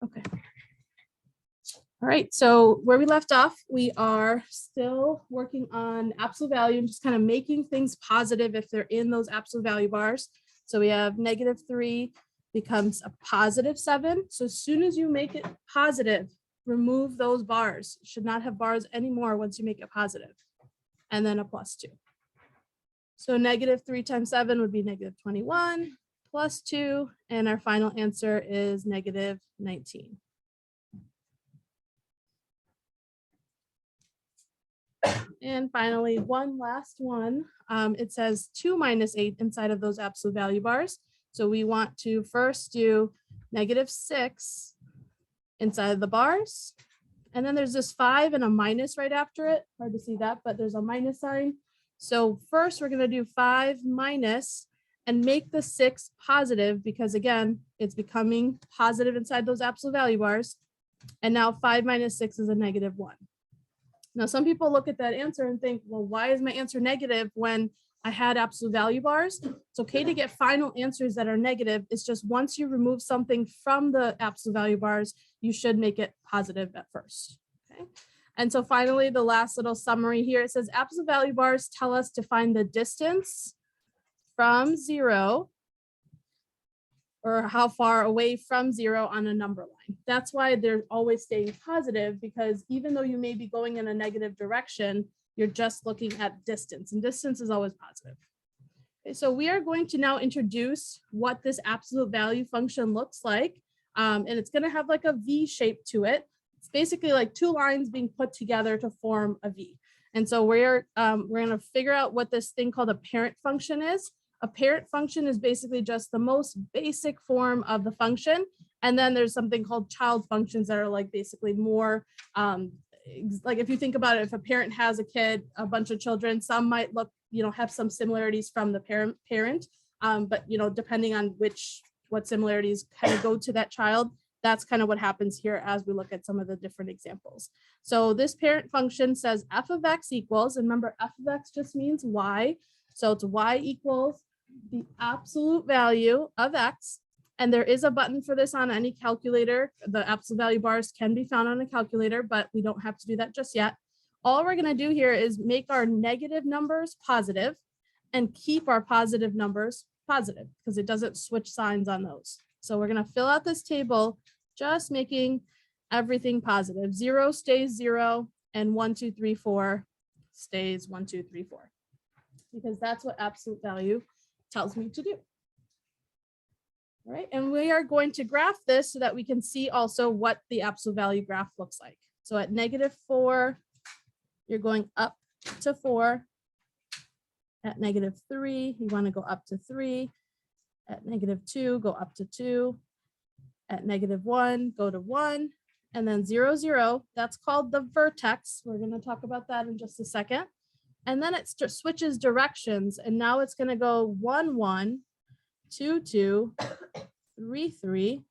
Okay. All right, so where we left off, we are still working on absolute value and just kind of making things positive if they're in those absolute value bars. So we have -3 becomes a +7. So as soon as you make it positive, remove those bars. Should not have bars anymore once you make it positive. And then a +2. So -3 times 7 would be -21 +2. And our final answer is -19. And finally, one last one. It says 2 minus 8 inside of those absolute value bars. So we want to first do -6 inside of the bars. And then there's this 5 and a minus right after it. Hard to see that, but there's a minus sign. So first we're going to do 5 minus and make the 6 positive because again, it's becoming positive inside those absolute value bars. And now 5 minus 6 is a -1. Now, some people look at that answer and think, well, why is my answer negative when I had absolute value bars? It's okay to get final answers that are negative. It's just once you remove something from the absolute value bars, you should make it positive at first. Okay. And so finally, the last little summary here, it says absolute value bars tell us to find the distance from 0 or how far away from 0 on a number line. That's why they're always staying positive, because even though you may be going in a negative direction, you're just looking at distance, and distance is always positive. Okay, so we are going to now introduce what this absolute value function looks like. And it's gonna have like a V shape to it. It's basically like two lines being put together to form a V. And so we're gonna figure out what this thing called a parent function is. A parent function is basically just the most basic form of the function. And then there's something called child functions that are like basically more, like if you think about it, if a parent has a kid, a bunch of children, some might look, have some similarities from the parent, but depending on what similarities kind of go to that child, that's kind of what happens here as we look at some of the different examples. So this parent function says f of x equals, and remember f of x just means y. So it's y equals the absolute value of x. And there is a button for this on any calculator. The absolute value bars can be found on a calculator, but we don't have to do that just yet. All we're going to do here is make our negative numbers positive and keep our positive numbers positive because it doesn't switch signs on those. So we're going to fill out this table, just making everything positive. 0 stays 0 and 1, 2, 3, 4 stays 1, 2, 3, 4. Because that's what absolute value tells me to do. All right, and we are going to graph this so that we can see also what the absolute value graph looks like. So at -4, you're going up to 4. At -3, you want to go up to 3. At -2, go up to 2. At -1, go to 1. And then 0, 0, that's called the vertex. We're going to talk about that in just a second. And then it switches directions, and now it's going to go 1, 1, 2, 2, 3, 3,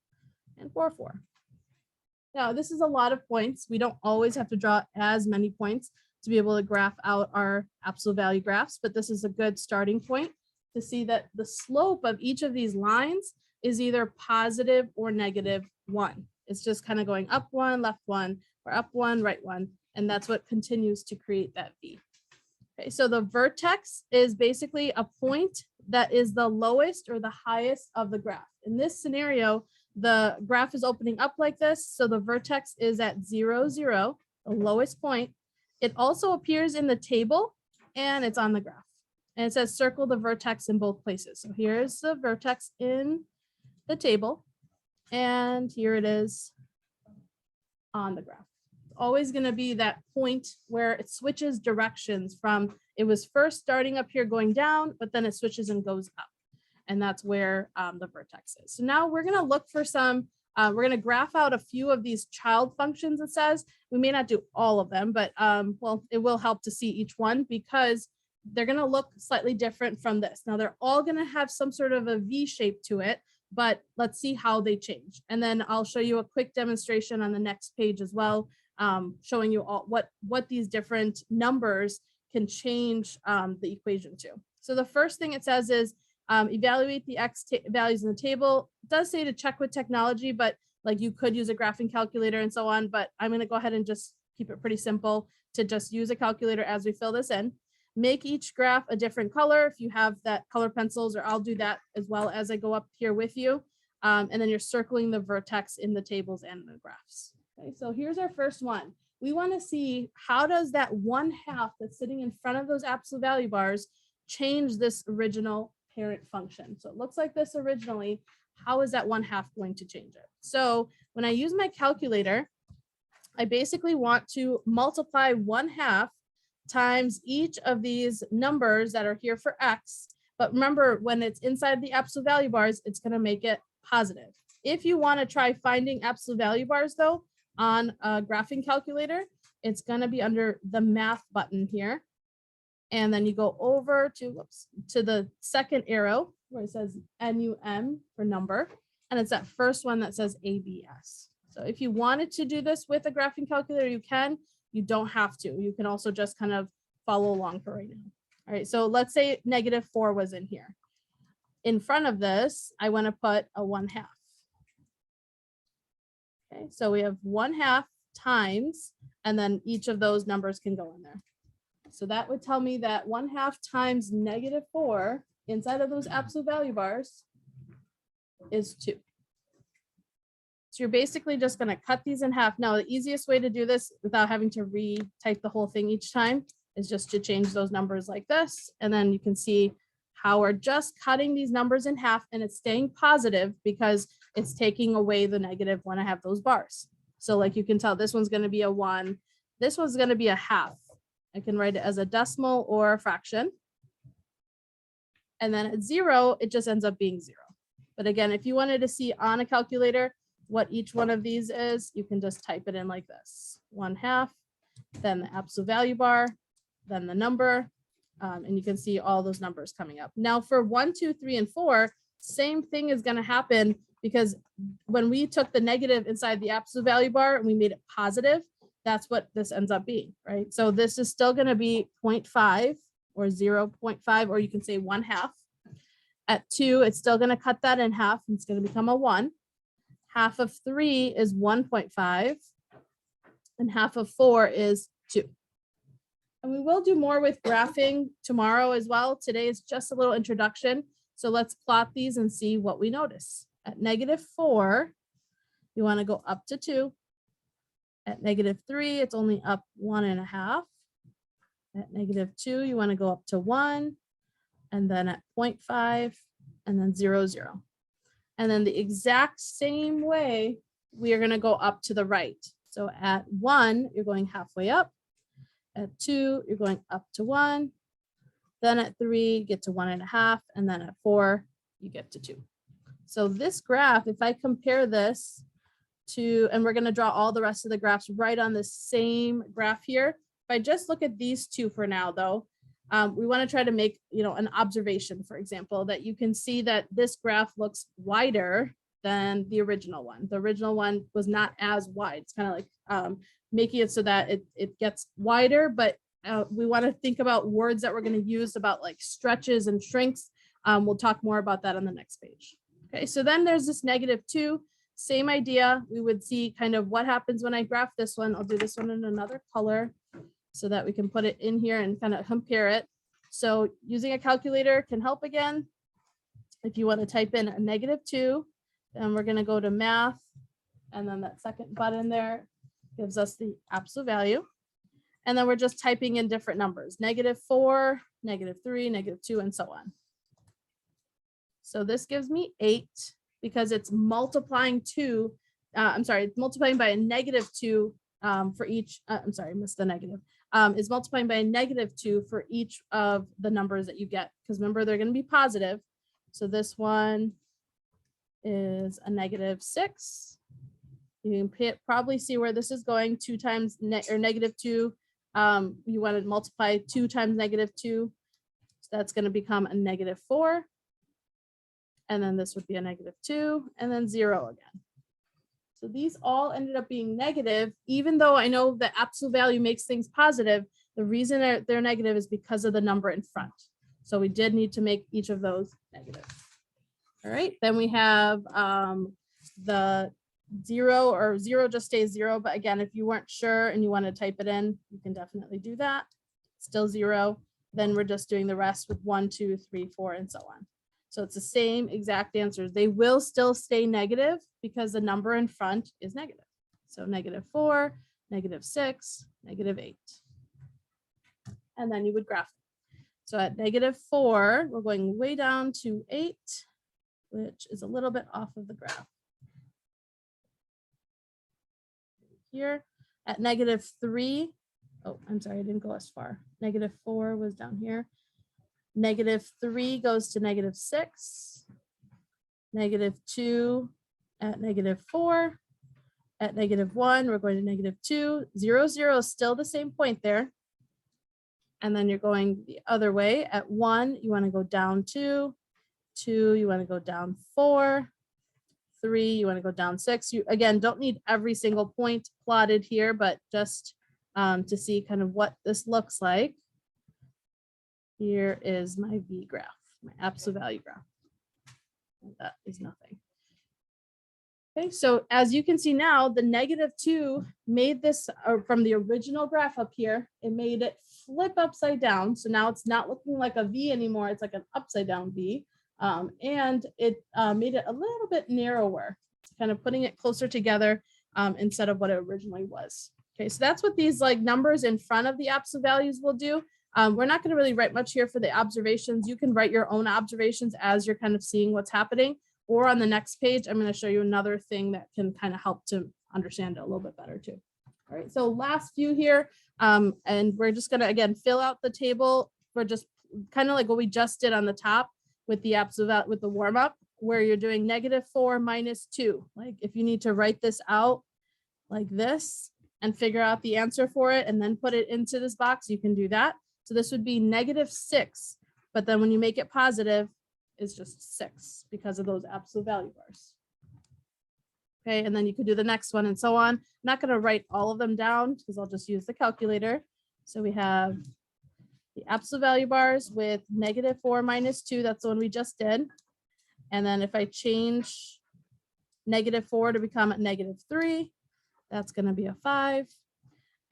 and 4, 4. Now, this is a lot of points. We don't always have to draw as many points to be able to graph out our absolute value graphs, but this is a good starting point to see that the slope of each of these lines is either positive or -1. It's just kind of going up 1, left 1, or up 1, right 1, and that's what continues to create that V. Okay, so the vertex is basically a point that is the lowest or the highest of the graph. In this scenario, the graph is opening up like this. So the vertex is at 0, 0, the lowest point. It also appears in the table and it's on the graph. And it says circle the vertex in both places. So here's the vertex in the table. And here it is on the graph. Always going to be that point where it switches directions from it was first starting up here going down, but then it switches and goes up. And that's where the vertex is. So now we're going to look for some, we're going to graph out a few of these child functions. It says we may not do all of them, but well, it will help to see each one because they're going to look slightly different from this. Now they're all going to have some sort of a V shape to it, but let's see how they change. And then I'll show you a quick demonstration on the next page as well. Showing you all what these different numbers can change the equation to. So the first thing it says is evaluate the x values in the table. It does say to check with technology, but Like you could use a graphing calculator and so on, but I'm going to go ahead and just keep it pretty simple to just use a calculator as we fill this in. Make each graph a different color if you have that color pencils, or I'll do that as well as I go up here with you. And then you're circling the vertex in the tables and the graphs. Okay, so here's our first one. We want to see how does that 1/2 that's sitting in front of those absolute value bars change this original parent function. So it looks like this originally. How is that 1/2 going to change it? So when I use my calculator, I basically want to multiply 1/2 times each of these numbers that are here for X. But remember, when it's inside the absolute value bars, it's going to make it positive. If you want to try finding absolute value bars though, on a graphing calculator, it's going to be under the math button here. And then you go over to the second arrow where it says NUM for number. And it's that first one that says ABS. So if you wanted to do this with a graphing calculator, you can. You don't have to. You can also just kind of follow along for right now. All right, so let's say -4 was in here. In front of this, I want to put a 1/2. Okay, so we have 1/2 times, and then each of those numbers can go in there. So that would tell me that 1/2 times -4 inside of those absolute value bars is 2. So you're basically just going to cut these in half. Now, the easiest way to do this without having to retype the whole thing each time is just to change those numbers like this. And then you can see how we're just cutting these numbers in half, and it's staying positive because it's taking away the negative when I have those bars. So like you can tell, this one's going to be a 1. This one's going to be a 1/2. I can write it as a decimal or a fraction. And then at 0, it just ends up being 0. But again, if you wanted to see on a calculator what each one of these is, you can just type it in like this: 1/2, then the absolute value bar, then the number, and you can see all those numbers coming up. Now for 1, 2, 3, and 4, same thing is going to happen, because when we took the negative inside the absolute value bar and we made it positive, that's what this ends up being, right? So this is still going to be 0.5 or 0.5, or you can say 1/2. At 2, it's still going to cut that in half, and it's going to become a 1. Half of 3 is 1.5, and half of 4 is 2. And we will do more with graphing tomorrow as well. Today is just a little introduction. So let's plot these and see what we notice. At -4, you want to go up to 2. At -3, it's only up 1.5. At -2, you want to go up to 1. And then at 0.5, and then 0, 0. And then the exact same way, we are going to go up to the right. So at 1, you're going halfway up. At 2, you're going up to 1. Then at 3, you get to 1.5. And then at 4, you get to 2. So this graph, if I compare this to, and we're going to draw all the rest of the graphs right on the same graph here. If I just look at these two for now, though, we want to try to make, an observation, for example, that you can see that this graph looks wider than the original one. The original one was not as wide. It's kind of like making it so that it gets wider, but we want to think about words that we're going to use about like stretches and shrinks. We'll talk more about that on the next page. Okay, so then there's this -2, same idea. We would see kind of what happens when I graph this one. I'll do this one in another color so that we can put it in here and kind of compare it. So using a calculator can help again. If you want to type in a -2, then we're going to go to math, and then that second button there gives us the absolute value. And then we're just typing in different numbers: -4, -3, -2, and so on. So this gives me 8 because it's multiplying 2. It's multiplying by a -2 for each. I'm sorry, I missed the negative. Is multiplying by a -2 for each of the numbers that you get, because remember, they're going to be positive. So this one is a -6. You can probably see where this is going. 2 times -2. You want to multiply 2 times -2. So that's going to become a -4. And then this would be a -2, and then 0 again. So these all ended up being negative, even though I know the absolute value makes things positive. The reason they're negative is because of the number in front. So we did need to make each of those negative. All right, then we have 0 or 0 just stays 0. But again, if you weren't sure and you want to type it in, you can definitely do that. Still 0. Then we're just doing the rest with 1, 2, 3, 4, and so on. So it's the same exact answers. They will still stay negative because the number in front is negative. So -4, -6, -8. And then you would graph it. So at -4, we're going way down to 8, which is a little bit off of the graph. Here at -3, oh, I'm sorry, I didn't go as far. -4 was down here. -3 goes to -6, -2 at -4, at -1, we're going to -2, 0, 0 is still the same point there. And then you're going the other way. At 1, you want to go down 2, 2, you want to go down 4, 3, you want to go down 6. You again don't need every single point plotted here, but just to see kind of what this looks like. Here is my V graph, my absolute value graph. That is nothing. Okay, so as you can see now, the -2 made this from the original graph up here, it made it flip upside down. So now it's not looking like a V anymore, it's like an upside down V. And it made it a little bit narrower, kind of putting it closer together instead of what it originally was. Okay, so that's what these like numbers in front of the absolute values will do. We're not going to really write much here for the observations. You can write your own observations as you're kind of seeing what's happening. Or on the next page, I'm going to show you another thing that can kind of help to understand it a little bit better too. All right, so last few here, and we're just going to, again, fill out the table. We're just kind of like what we just did on the top with the absolute, with the warm up, where you're doing -4 -2. Like if you need to write this out like this and figure out the answer for it and then put it into this box, you can do that. So this would be -6, but then when you make it positive, it's just 6 because of those absolute value bars. Okay, and then you could do the next one and so on. I'm not going to write all of them down because I'll just use the calculator. So we have the absolute value bars with -4 -2. That's the one we just did. And then if I change -4 to become a -3, that's going to be a 5.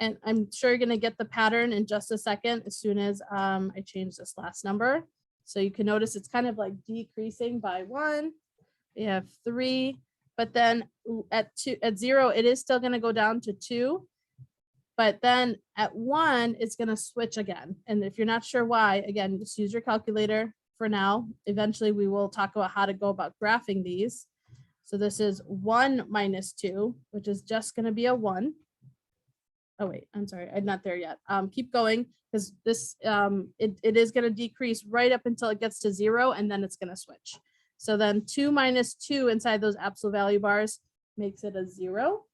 And I'm sure you're going to get the pattern in just a second as soon as I change this last number. So you can notice it's kind of like decreasing by 1. We have 3, but then at 0, it is still going to go down to 2. But then at 1, it's going to switch again. And if you're not sure why, again, just use your calculator for now. Eventually, we will talk about how to go about graphing these. So this is 1 -2, which is just going to be a 1. Oh, wait, I'm sorry, I'm not there yet. Keep going because this, it is going to decrease right up until it gets to 0, and then it's going to switch. So then 2 -2 inside those absolute value bars makes it a 0.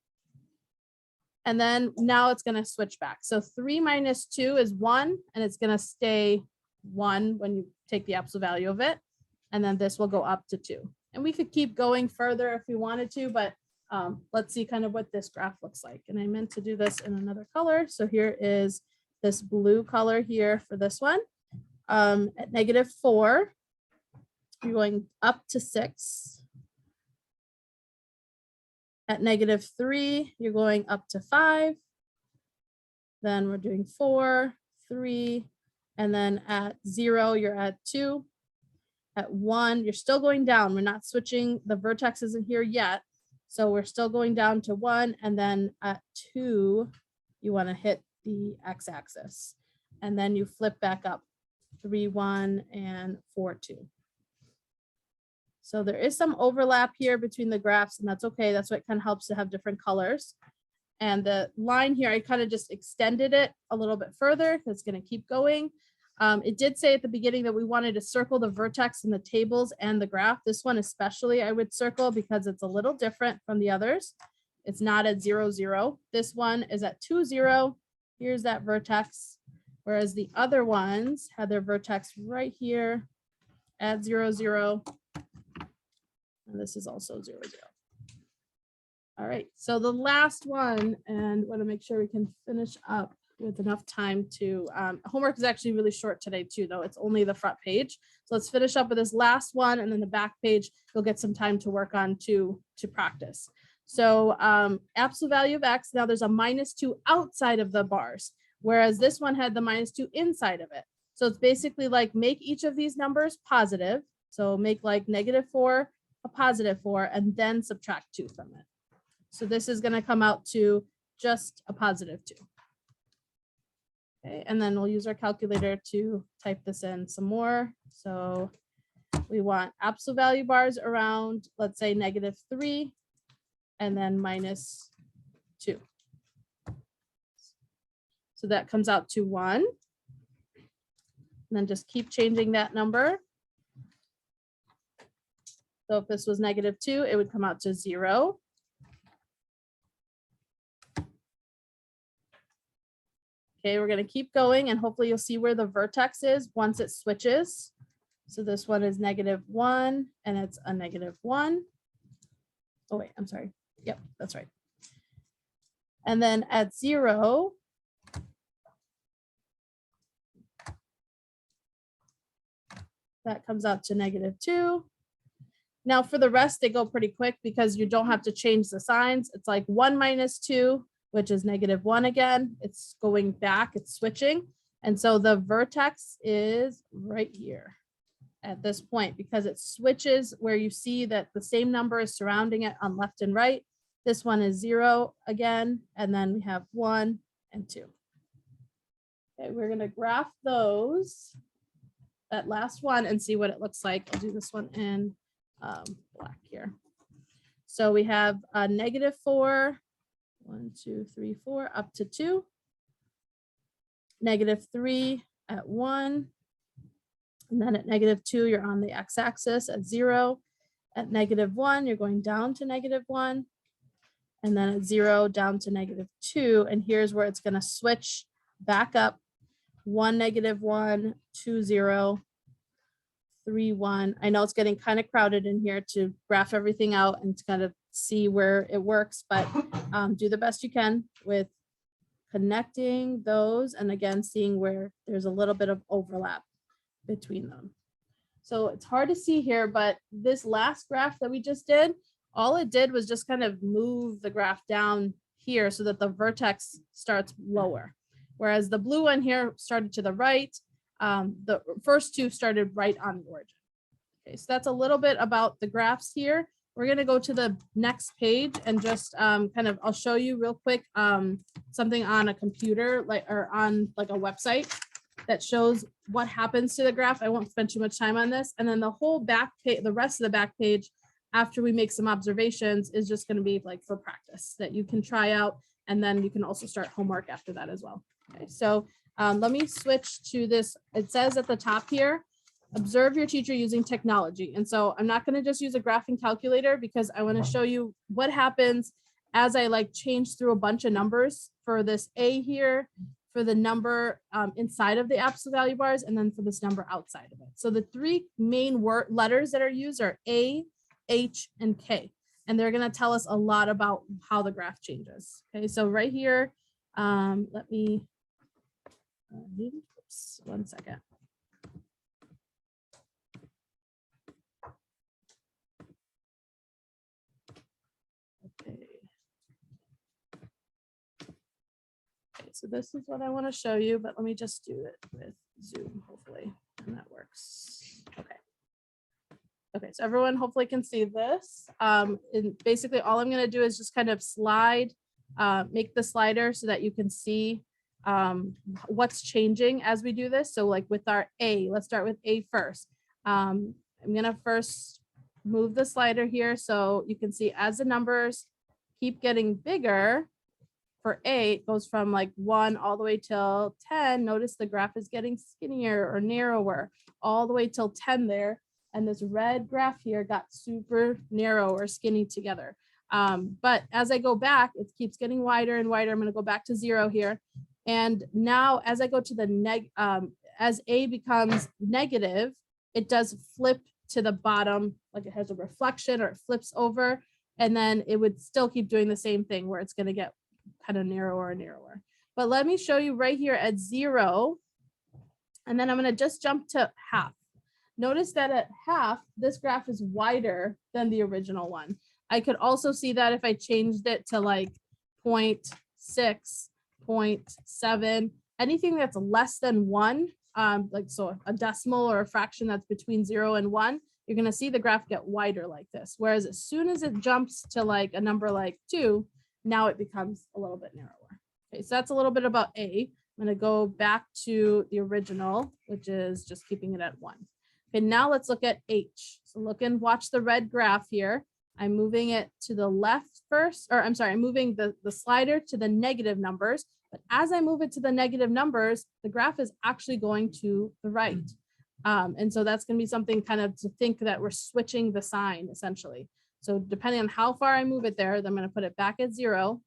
And then now it's going to switch back. So 3 -2 is 1, and it's going to stay 1 when you take the absolute value of it. And then this will go up to 2. And we could keep going further if we wanted to, but let's see kind of what this graph looks like. And I meant to do this in another color. So here is this blue color here for this one. At -4, you're going up to 6. At -3, you're going up to 5. Then we're doing 4, 3, and then at 0, you're at 2. At 1, you're still going down. We're not switching. The vertex isn't here yet. So we're still going down to 1. And then at 2, you want to hit the x-axis. And then you flip back up 3, 1, and 4, 2. So there is some overlap here between the graphs, and that's okay. That's what kind of helps to have different colors. And the line here, I kind of just extended it a little bit further. It's going to keep going. It did say at the beginning that we wanted to circle the vertex in the tables and the graph. This one especially I would circle because it's a little different from the others. It's not at 0, 0. This one is at 2, 0. Here's that vertex. Whereas the other ones had their vertex right here at 0, 0. And this is also 0, 0. All right, so the last one, and want to make sure we can finish up with enough time to, homework is actually really short today too, though. It's only the front page. So let's finish up with this last one, and then the back page, you'll get some time to work on to practice. So absolute value of X, now there's a -2 outside of the bars, whereas this one had the -2 inside of it. So it's basically like make each of these numbers positive. So make like -4 a +4 and then subtract 2 from it. So this is going to come out to just a +2. Okay, and then we'll use our calculator to type this in some more. So we want absolute value bars around, let's say -3 and then -2. So that comes out to 1. And then just keep changing that number. So if this was -2, it would come out to 0. Okay, we're going to keep going and hopefully you'll see where the vertex is once it switches. So this one is -1 and it's a -1. Oh wait, I'm sorry. Yep, that's right. And then at 0, that comes out to -2. Now for the rest, they go pretty quick because you don't have to change the signs. It's like 1 - 2, which is -1 again. It's going back, it's switching. And so the vertex is right here at this point because it switches where you see that the same number is surrounding it on left and right. This one is 0 again, and then we have 1 and 2. Okay, we're going to graph those, that last one, and see what it looks like. I'll do this one in black here. So we have a -4, 1, 2, 3, 4, up to 2, -3 at 1, and then at -2, you're on the x-axis at 0. At -1, you're going down to -1, and then at 0 down to -2. And here's where it's going to switch back up. 1, -1, 2, 0, 3, 1. I know it's getting kind of crowded in here to graph everything out and to kind of see where it works, but do the best you can with connecting those and again seeing where there's a little bit of overlap between them. So it's hard to see here, but this last graph that we just did, all it did was just kind of move the graph down here so that the vertex starts lower. Whereas the blue one here started to the right. The first two started right on the origin. Okay, so that's a little bit about the graphs here. We're going to go to the next page and just I'll show you real quick something on a computer or on like a website that shows what happens to the graph. I won't spend too much time on this. And then the whole back page, the rest of the back page, after we make some observations, is just going to be like for practice that you can try out. And then you can also start homework after that as well. Okay, so let me switch to this. It says at the top here, observe your teacher using technology. And so I'm not going to just use a graphing calculator because I want to show you what happens as I like change through a bunch of numbers for this A here, for the number inside of the absolute value bars, and then for this number outside of it. So the three main letters that are used are A, H, and K. And they're going to tell us a lot about how the graph changes. Okay, so right here, let me, oops, 1 second. Okay, so this is what I want to show you, but let me just do it with Zoom, hopefully, and that works. Okay. Okay, so everyone hopefully can see this. And basically all I'm going to do is just kind of slide, make the slider so that you can see what's changing as we do this. So like with our A, let's start with A first. I'm going to first move the slider here so you can see as the numbers keep getting bigger. For A, it goes from like 1 all the way till 10. Notice the graph is getting skinnier or narrower all the way till 10 there. And this red graph here got super narrow or skinny together. But as I go back, it keeps getting wider and wider. I'm going to go back to 0 here. And now as I go to the as A becomes negative, it does flip to the bottom, like it has a reflection or it flips over. And then it would still keep doing the same thing where it's going to get kind of narrower and narrower. But let me show you right here at 0. And then I'm going to just jump to half. Notice that at half, this graph is wider than the original one. I could also see that if I changed it to like 0.6, 0.7, anything that's less than 1, like so a decimal or a fraction that's between 0 and 1, you're going to see the graph get wider like this. Whereas as soon as it jumps to like a number like 2, now it becomes a little bit narrower. Okay, so that's a little bit about A. I'm going to go back to the original, which is just keeping it at 1. Okay, now let's look at H. So look and watch the red graph here. I'm moving it to the left first, or I'm sorry, I'm moving the slider to the negative numbers. But as I move it to the negative numbers, the graph is actually going to the right. And so that's going to be something kind of to think that we're switching the sign essentially. So depending on how far I move it there, then I'm going to put it back at 0.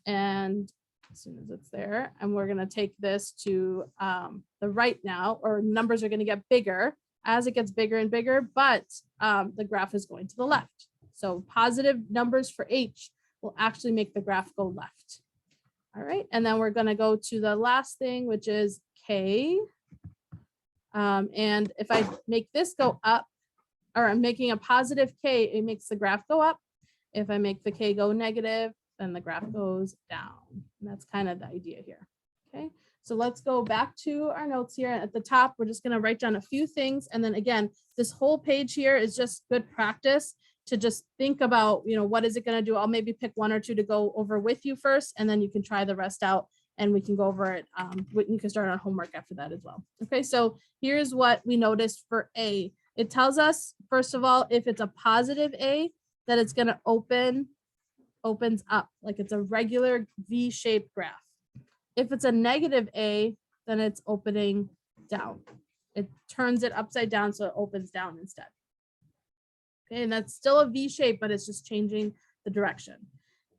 And as soon as it's there, and we're going to take this to the right now, or numbers are going to get bigger as it gets bigger and bigger, but the graph is going to the left. So positive numbers for H will actually make the graph go left. All right, and then we're going to go to the last thing, which is K. And if I make this go up, or I'm making a positive K, it makes the graph go up. If I make the K go negative, then the graph goes down. And that's kind of the idea here. Okay, so let's go back to our notes here. At the top, we're just going to write down a few things. And then again, this whole page here is just good practice to just think about, you know, what is it going to do? I'll maybe pick 1 or 2 to go over with you first, and then you can try the rest out and we can go over it. You can start on homework after that as well. Okay, so here's what we noticed for A. It tells us, first of all, if it's a positive A, that it's going to opens up, like it's a regular V-shaped graph. If it's a negative A, then it's opening down. It turns it upside down, so it opens down instead. Okay, and that's still a V shape, but it's just changing the direction.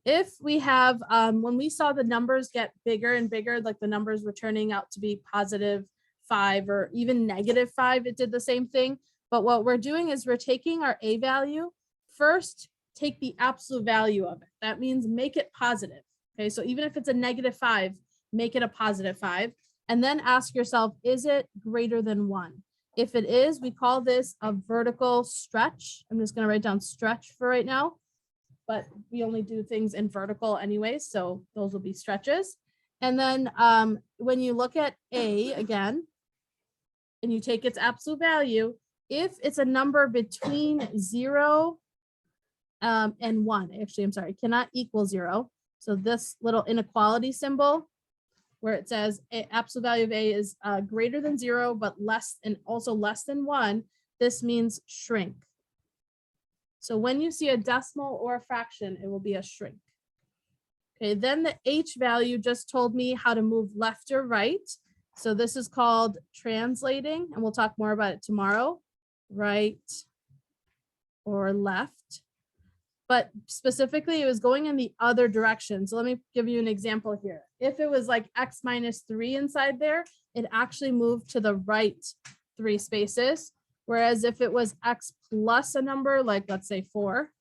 If we have, when we saw the numbers get bigger and bigger, like the numbers were turning out to be +5 or even -5, it did the same thing. But what we're doing is we're taking our A value, first take the absolute value of it. That means make it positive. Okay, so even if it's a -5, make it a +5. And then ask yourself, is it greater than 1? If it is, we call this a vertical stretch. I'm just going to write down stretch for right now, but we only do things in vertical anyway, so those will be stretches. And then when you look at A again, and you take its absolute value, if it's a number between 0 and 1, actually, I'm sorry, cannot equal 0. So this little inequality symbol where it says absolute value of A is greater than 0, but less, and also less than 1, this means shrink. So when you see a decimal or a fraction, it will be a shrink. Okay, then the H value just told me how to move left or right. So this is called translating, and we'll talk more about it tomorrow. Right or left. But specifically, it was going in the other direction. So let me give you an example here. If it was like X -3 inside there, it actually moved to the right 3 spaces. Whereas if it was X plus a number, like let's say 4,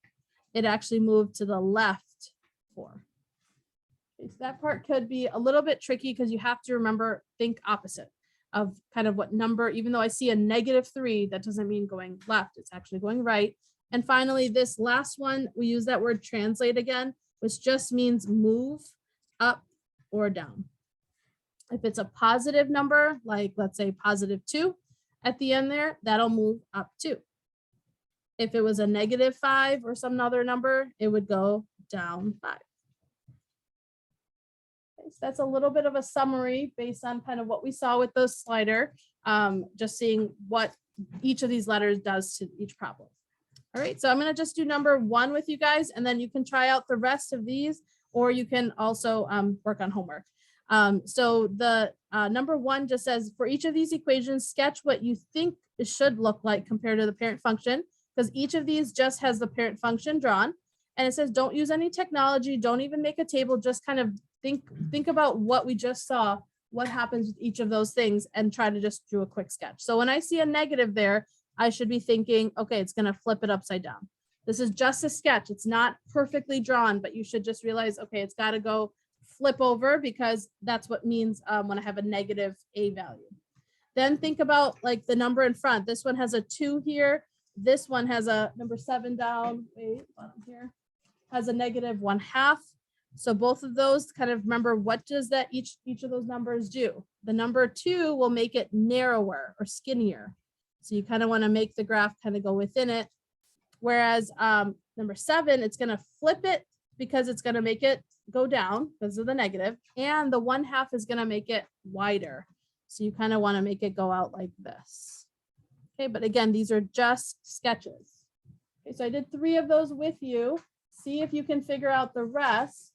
it actually moved to the left 4. Okay, so that part could be a little bit tricky because you have to remember, think opposite of kind of what number, even though I see a -3, that doesn't mean going left, it's actually going right. And finally, this last one, we use that word translate again, which just means move up or down. If it's a positive number, like let's say +2 at the end there, that'll move up 2. If it was a -5 or some other number, it would go down 5. Okay, so that's a little bit of a summary based on kind of what we saw with the slider, just seeing what each of these letters does to each problem. All right, so I'm going to just do number 1 with you guys, and then you can try out the rest of these, or you can also work on homework. So the number 1 just says, for each of these equations, sketch what you think it should look like compared to the parent function, because each of these just has the parent function drawn. And it says, don't use any technology, don't even make a table, just kind of think about what we just saw, what happens with each of those things, and try to just do a quick sketch. So when I see a negative there, I should be thinking, okay, it's going to flip it upside down. This is just a sketch. It's not perfectly drawn, but you should just realize, okay, it's got to go flip over, because that's what means when I have a negative A value. Then think about like the number in front. This one has a 2 here. This one has a number 7 down, wait, bottom here, has a -1/2. So both of those kind of remember, what does that each of those numbers do? The number 2 will make it narrower or skinnier. So you kind of want to make the graph kind of go within it. Whereas number 7, it's going to flip it because it's going to make it go down because of the negative, and the 1/2 is going to make it wider. So you kind of want to make it go out like this. Okay, but again, these are just sketches. Okay, so I did 3 of those with you. See if you can figure out the rest.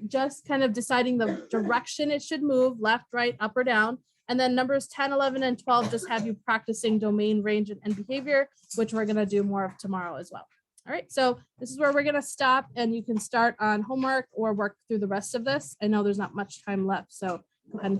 Just kind of deciding the direction it should move, left, right, up or down. And then numbers 10, 11, and 12 just have you practicing domain, range, and behavior, which we're going to do more of tomorrow as well. All right, so this is where we're going to stop, and you can start on homework or work through the rest of this. I know there's not much time left, so go ahead and